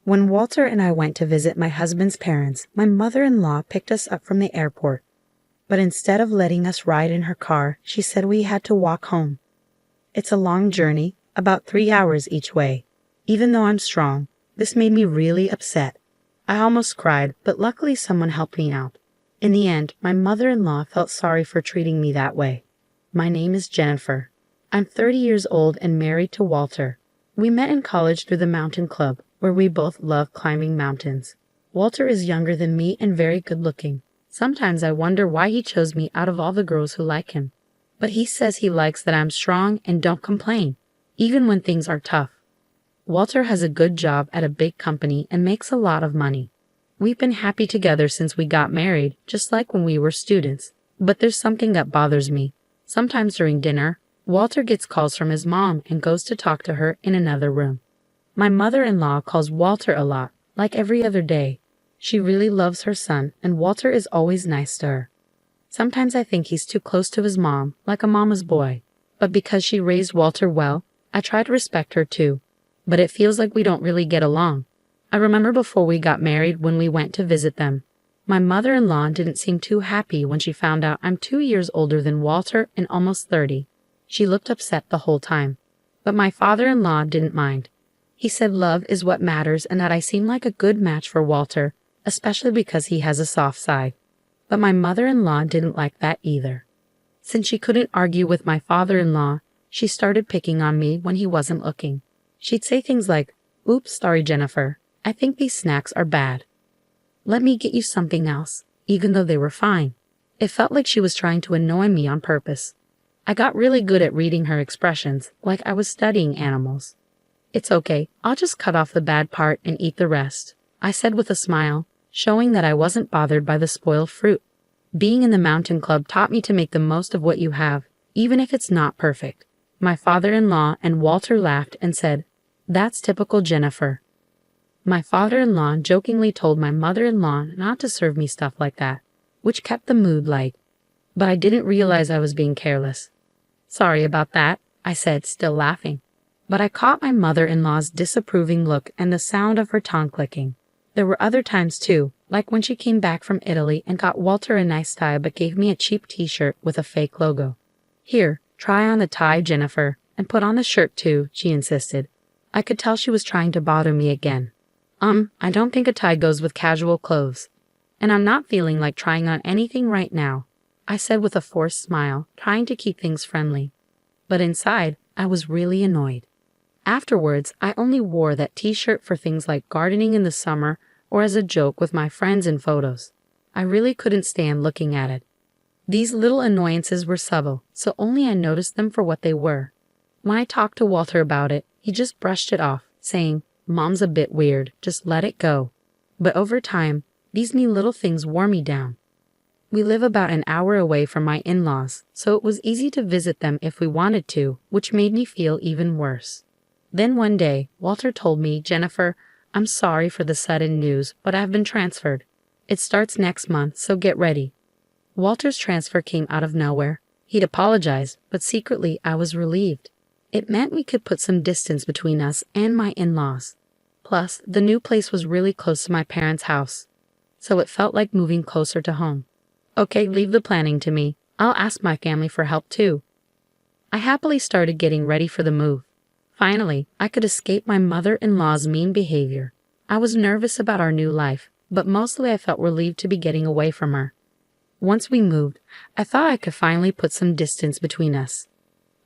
When Walter and I went to visit my husband's parents, my mother-in-law picked us up from the airport. But instead of letting us ride in her car, she said we had to walk home. It's a long journey, about 3 hours each way. Even though I'm strong, this made me really upset. I almost cried, but luckily someone helped me out. In the end, my mother-in-law felt sorry for treating me that way. My name is Jennifer. I'm 30 years old and married to Walter. We met in college through the mountain club, where we both love climbing mountains. Walter is younger than me and very good-looking. Sometimes I wonder why he chose me out of all the girls who like him. But he says he likes that I'm strong and don't complain, even when things are tough. Walter has a good job at a big company and makes a lot of money. We've been happy together since we got married, just like when we were students. But there's something that bothers me. Sometimes during dinner, Walter gets calls from his mom and goes to talk to her in another room. My mother-in-law calls Walter a lot, like every other day. She really loves her son, and Walter is always nice to her. Sometimes I think he's too close to his mom, like a mama's boy. But because she raised Walter well, I try to respect her too. But it feels like we don't really get along. I remember before we got married when we went to visit them. My mother-in-law didn't seem too happy when she found out I'm 2 years older than Walter and almost 30. She looked upset the whole time. But my father-in-law didn't mind. He said love is what matters and that I seem like a good match for Walter, especially because he has a soft side. But my mother-in-law didn't like that either. Since she couldn't argue with my father-in-law, she started picking on me when he wasn't looking. She'd say things like, "Oops, sorry Jennifer, I think these snacks are bad. Let me get you something else," even though they were fine. It felt like she was trying to annoy me on purpose. I got really good at reading her expressions, like I was studying animals. "It's okay, I'll just cut off the bad part and eat the rest," I said with a smile, showing that I wasn't bothered by the spoiled fruit. Being in the mountain club taught me to make the most of what you have, even if it's not perfect. My father-in-law and Walter laughed and said, "That's typical Jennifer." My father-in-law jokingly told my mother-in-law not to serve me stuff like that, which kept the mood light. But I didn't realize I was being careless. "Sorry about that," I said, still laughing. But I caught my mother-in-law's disapproving look and the sound of her tongue clicking. There were other times too, like when she came back from Italy and got Walter a nice tie but gave me a cheap t-shirt with a fake logo. "Here, try on the tie, Jennifer, and put on the shirt too," she insisted. I could tell she was trying to bother me again. I don't think a tie goes with casual clothes. And I'm not feeling like trying on anything right now," I said with a forced smile, trying to keep things friendly. But inside, I was really annoyed. Afterwards, I only wore that t-shirt for things like gardening in the summer or as a joke with my friends in photos. I really couldn't stand looking at it. These little annoyances were subtle, so only I noticed them for what they were. When I talked to Walter about it, he just brushed it off, saying, "Mom's a bit weird, just let it go." But over time, these mean little things wore me down. We live about an hour away from my in-laws, so it was easy to visit them if we wanted to, which made me feel even worse. Then one day, Walter told me, "Jennifer, I'm sorry for the sudden news, but I've been transferred. It starts next month, so get ready." Walter's transfer came out of nowhere. He'd apologized, but secretly I was relieved. It meant we could put some distance between us and my in-laws. Plus, the new place was really close to my parents' house, so it felt like moving closer to home. "Okay, leave the planning to me. I'll ask my family for help too." I happily started getting ready for the move. Finally, I could escape my mother-in-law's mean behavior. I was nervous about our new life, but mostly I felt relieved to be getting away from her. Once we moved, I thought I could finally put some distance between us.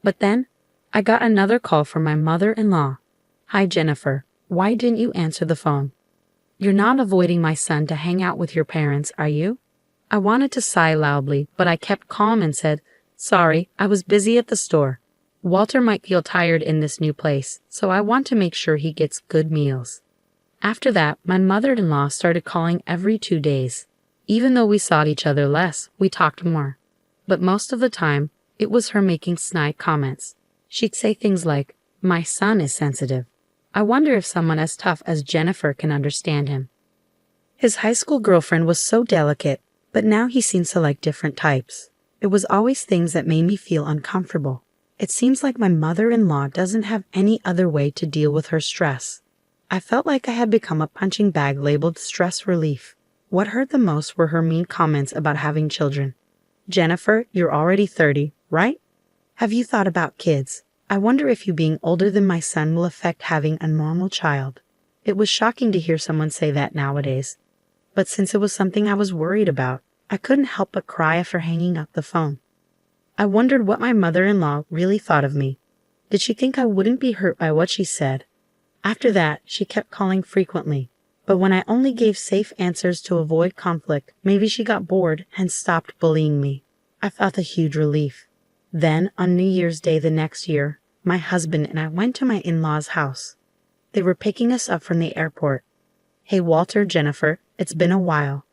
But then, I got another call from my mother-in-law. "Hi Jennifer, why didn't you answer the phone? You're not avoiding my son to hang out with your parents, are you?" I wanted to sigh loudly, but I kept calm and said, "Sorry, I was busy at the store. Walter might feel tired in this new place, so I want to make sure he gets good meals." After that, my mother-in-law started calling every 2 days. Even though we saw each other less, we talked more. But most of the time, it was her making snide comments. She'd say things like, "My son is sensitive. I wonder if someone as tough as Jennifer can understand him. His high school girlfriend was so delicate, but now he seems to like different types." It was always things that made me feel uncomfortable. It seems like my mother-in-law doesn't have any other way to deal with her stress. I felt like I had become a punching bag labeled stress relief. What hurt the most were her mean comments about having children. Jennifer, you're already 30, right? Have you thought about kids? I wonder if you being older than my son will affect having a normal child. It was shocking to hear someone say that nowadays. But since it was something I was worried about, I couldn't help but cry after hanging up the phone. I wondered what my mother-in-law really thought of me. Did she think I wouldn't be hurt by what she said? After that, she kept calling frequently. But when I only gave safe answers to avoid conflict, maybe she got bored and stopped bullying me. I felt a huge relief. Then, on New Year's Day the next year, my husband and I went to my in-laws' house. They were picking us up from the airport. Hey Walter, Jennifer, it's been a while.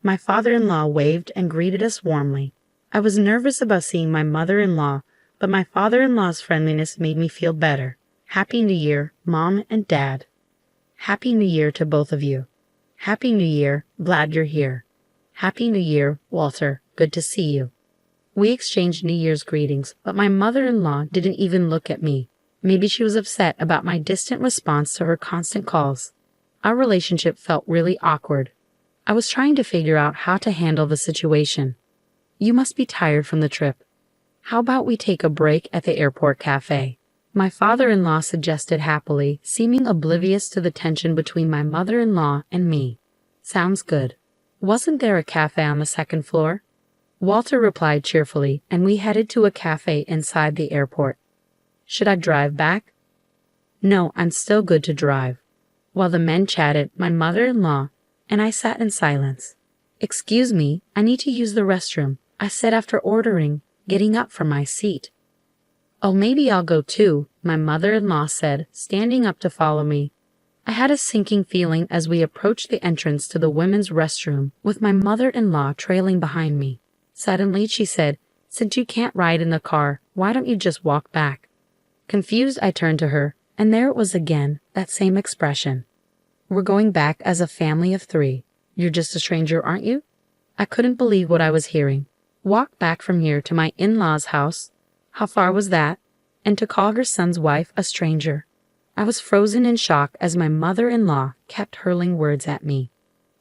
My father-in-law waved and greeted us warmly. I was nervous about seeing my mother-in-law, but my father-in-law's friendliness made me feel better. Happy New Year, Mom and Dad. Happy New Year to both of you. Happy New Year, glad you're here. Happy New Year, Walter, good to see you. We exchanged New Year's greetings, but my mother-in-law didn't even look at me. Maybe she was upset about my distant response to her constant calls. Our relationship felt really awkward. I was trying to figure out how to handle the situation. You must be tired from the trip. How about we take a break at the airport cafe? My father-in-law suggested happily, seeming oblivious to the tension between my mother-in-law and me. Sounds good. Wasn't there a cafe on the second floor? Walter replied cheerfully, and we headed to a cafe inside the airport. Should I drive back? No, I'm still good to drive. While the men chatted, my mother-in-law and I sat in silence. Excuse me, I need to use the restroom, I said after ordering, getting up from my seat. Oh, maybe I'll go too, my mother-in-law said, standing up to follow me. I had a sinking feeling as we approached the entrance to the women's restroom, with my mother-in-law trailing behind me. Suddenly she said, "Since you can't ride in the car, why don't you just walk back?" Confused, I turned to her, and there it was again, that same expression. We're going back as a family of 3. You're just a stranger, aren't you? I couldn't believe what I was hearing. Walk back from here to my in-laws' house? How far was that? And to call her son's wife a stranger? I was frozen in shock as my mother-in-law kept hurling words at me.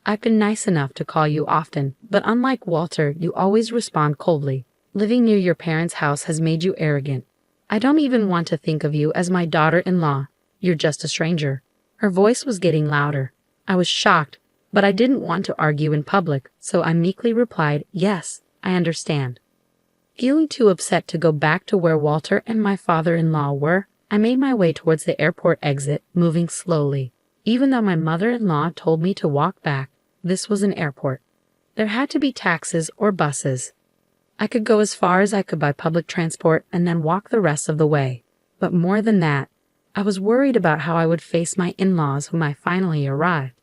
I've been nice enough to call you often, but unlike Walter, you always respond coldly. Living near your parents' house has made you arrogant. I don't even want to think of you as my daughter-in-law. You're just a stranger. Her voice was getting louder. I was shocked, but I didn't want to argue in public, so I meekly replied, "Yes, I understand." Feeling too upset to go back to where Walter and my father-in-law were, I made my way towards the airport exit, moving slowly. Even though my mother-in-law told me to walk back, this was an airport. There had to be taxis or buses. I could go as far as I could by public transport and then walk the rest of the way. But more than that, I was worried about how I would face my in-laws when I finally arrived.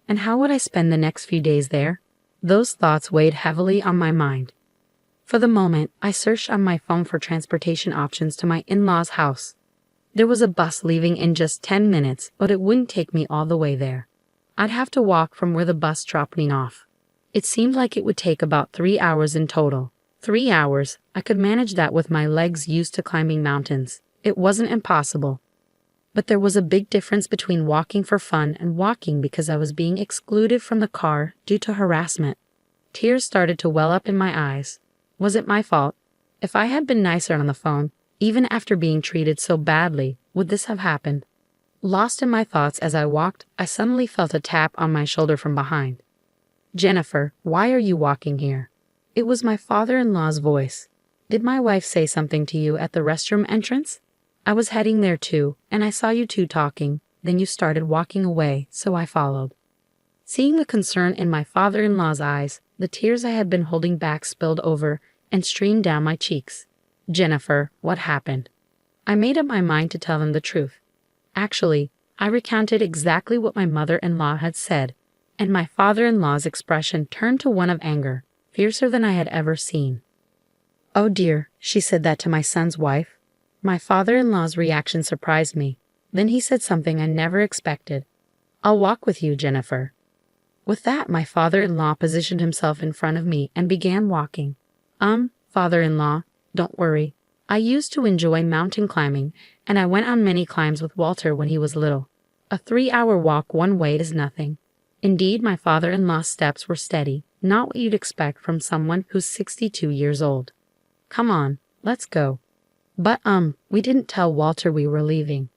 And how would I spend the next few days there? Those thoughts weighed heavily on my mind. For the moment, I searched on my phone for transportation options to my in-laws' house. There was a bus leaving in just 10 minutes, but it wouldn't take me all the way there. I'd have to walk from where the bus dropped me off. It seemed like it would take about 3 hours in total. 3 hours, I could manage that with my legs used to climbing mountains. It wasn't impossible. But there was a big difference between walking for fun and walking because I was being excluded from the car due to harassment. Tears started to well up in my eyes. Was it my fault? If I had been nicer on the phone, even after being treated so badly, would this have happened? Lost in my thoughts as I walked, I suddenly felt a tap on my shoulder from behind. "Jennifer, why are you walking here?" It was my father-in-law's voice. "Did my wife say something to you at the restroom entrance?" "I was heading there too, and I saw you two talking. Then you started walking away, so I followed." Seeing the concern in my father-in-law's eyes, the tears I had been holding back spilled over and streamed down my cheeks. "Jennifer, what happened?" I made up my mind to tell them the truth. Actually, I recounted exactly what my mother-in-law had said, and my father-in-law's expression turned to one of anger, fiercer than I had ever seen. "Oh dear, she said that to my son's wife?" My father-in-law's reaction surprised me. Then he said something I never expected. "I'll walk with you, Jennifer." With that, my father-in-law positioned himself in front of me and began walking. Father-in-law, don't worry. I used to enjoy mountain climbing, and I went on many climbs with Walter when he was little. A 3-hour walk one way is nothing. Indeed, my father-in-law's steps were steady, not what you'd expect from someone who's 62 years old. Come on, let's go. But we didn't tell Walter we were leaving.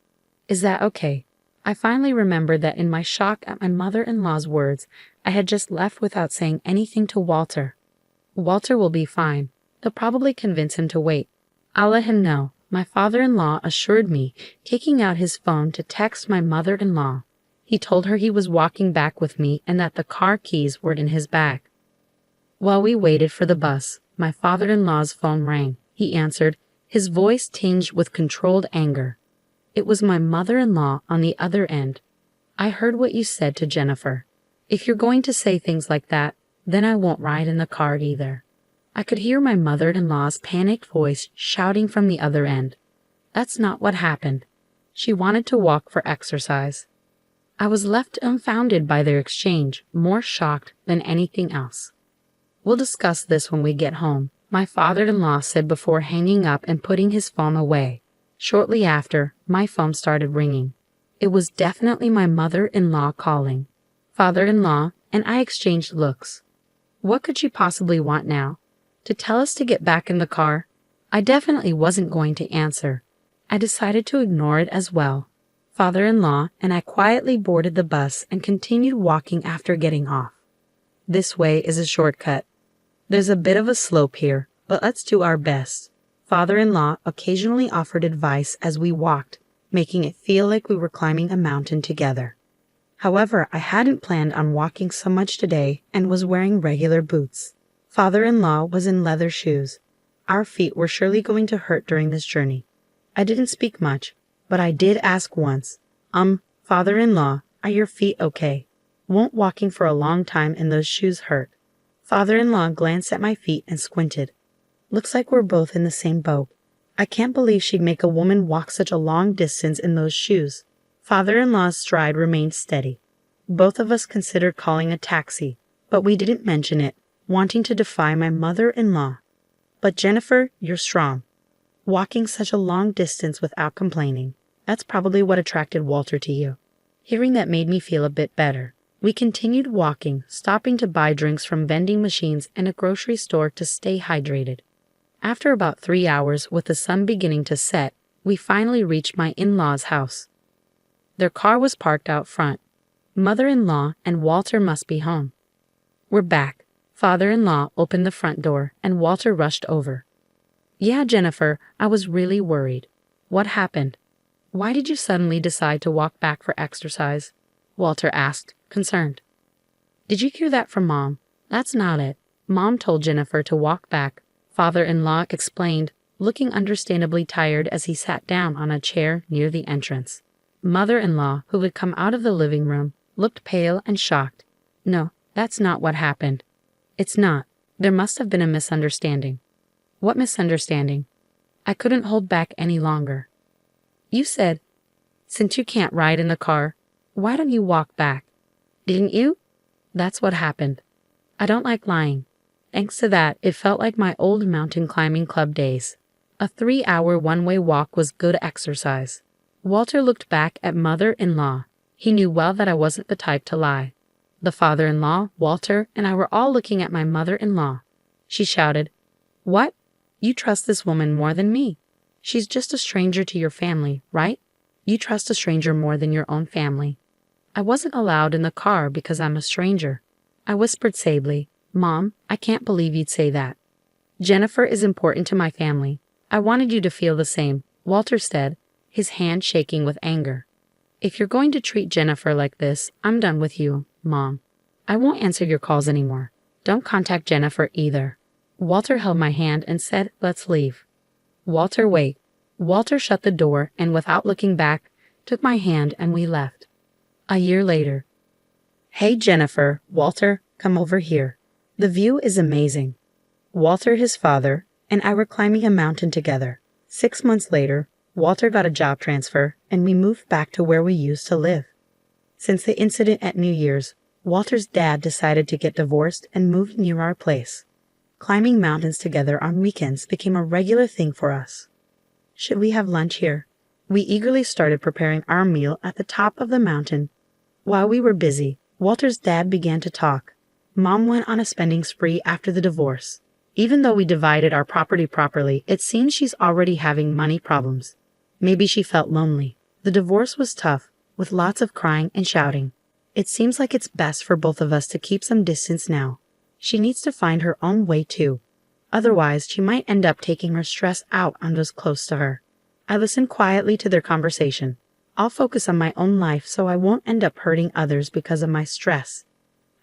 Is that okay? I finally remembered that in my shock at my mother-in-law's words, I had just left without saying anything to Walter. Walter will be fine. They'll probably convince him to wait. I'll let him know, my father-in-law assured me, taking out his phone to text my mother-in-law. He told her he was walking back with me and that the car keys were in his bag. While we waited for the bus, my father-in-law's phone rang. He answered, his voice tinged with controlled anger. It was my mother-in-law on the other end. I heard what you said to Jennifer. If you're going to say things like that, then I won't ride in the car either. I could hear my mother-in-law's panicked voice shouting from the other end. That's not what happened. She wanted to walk for exercise. I was left dumbfounded by their exchange, more shocked than anything else. We'll discuss this when we get home, my father-in-law said before hanging up and putting his phone away. Shortly after, my phone started ringing. It was definitely my mother-in-law calling. Father-in-law and I exchanged looks. What could she possibly want now? To tell us to get back in the car? I definitely wasn't going to answer. I decided to ignore it as well. Father-in-law and I quietly boarded the bus and continued walking after getting off. This way is a shortcut. There's a bit of a slope here, but let's do our best. Father-in-law occasionally offered advice as we walked, making it feel like we were climbing a mountain together. However, I hadn't planned on walking so much today and was wearing regular boots. Father-in-law was in leather shoes. Our feet were surely going to hurt during this journey. I didn't speak much, but I did ask once, Father-in-law, are your feet okay? Won't walking for a long time in those shoes hurt? Father-in-law glanced at my feet and squinted. Looks like we're both in the same boat. I can't believe she'd make a woman walk such a long distance in those shoes. Father-in-law's stride remained steady. Both of us considered calling a taxi, but we didn't mention it, wanting to defy my mother-in-law. But Jennifer, you're strong. Walking such a long distance without complaining. That's probably what attracted Walter to you. Hearing that made me feel a bit better. We continued walking, stopping to buy drinks from vending machines and a grocery store to stay hydrated. After about 3 hours, with the sun beginning to set, we finally reached my in-laws' house. Their car was parked out front. Mother-in-law and Walter must be home. We're back. Father-in-law opened the front door, and Walter rushed over. Yeah, Jennifer, I was really worried. What happened? Why did you suddenly decide to walk back for exercise? Walter asked, concerned. Did you hear that from Mom? That's not it. Mom told Jennifer to walk back. Father-in-law explained, looking understandably tired as he sat down on a chair near the entrance. Mother-in-law, who had come out of the living room, looked pale and shocked. No, that's not what happened. It's not. There must have been a misunderstanding. What misunderstanding? I couldn't hold back any longer. You said, since you can't ride in the car, why don't you walk back? Didn't you? That's what happened. I don't like lying. Thanks to that, it felt like my old mountain climbing club days. A 3-hour one-way walk was good exercise. Walter looked back at mother-in-law. He knew well that I wasn't the type to lie. The father-in-law, Walter, and I were all looking at my mother-in-law. She shouted, What? You trust this woman more than me. She's just a stranger to your family, right? You trust a stranger more than your own family. I wasn't allowed in the car because I'm a stranger. I whispered sadly, Mom, I can't believe you'd say that. Jennifer is important to my family. I wanted you to feel the same, Walter said, his hand shaking with anger. If you're going to treat Jennifer like this, I'm done with you, Mom. I won't answer your calls anymore. Don't contact Jennifer either. Walter held my hand and said, Let's leave. Walter, wait. Walter shut the door and without looking back, took my hand and we left. A year later. Hey Jennifer, Walter, come over here. The view is amazing. Walter, his father, and I were climbing a mountain together. 6 months later, Walter got a job transfer and we moved back to where we used to live. Since the incident at New Year's, Walter's dad decided to get divorced and moved near our place. Climbing mountains together on weekends became a regular thing for us. Should we have lunch here? We eagerly started preparing our meal at the top of the mountain. While we were busy, Walter's dad began to talk. Mom went on a spending spree after the divorce. Even though we divided our property properly, it seems she's already having money problems. Maybe she felt lonely. The divorce was tough, with lots of crying and shouting. It seems like it's best for both of us to keep some distance now. She needs to find her own way too. Otherwise, she might end up taking her stress out on those close to her. I listened quietly to their conversation. I'll focus on my own life so I won't end up hurting others because of my stress.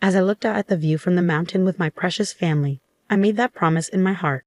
As I looked out at the view from the mountain with my precious family, I made that promise in my heart.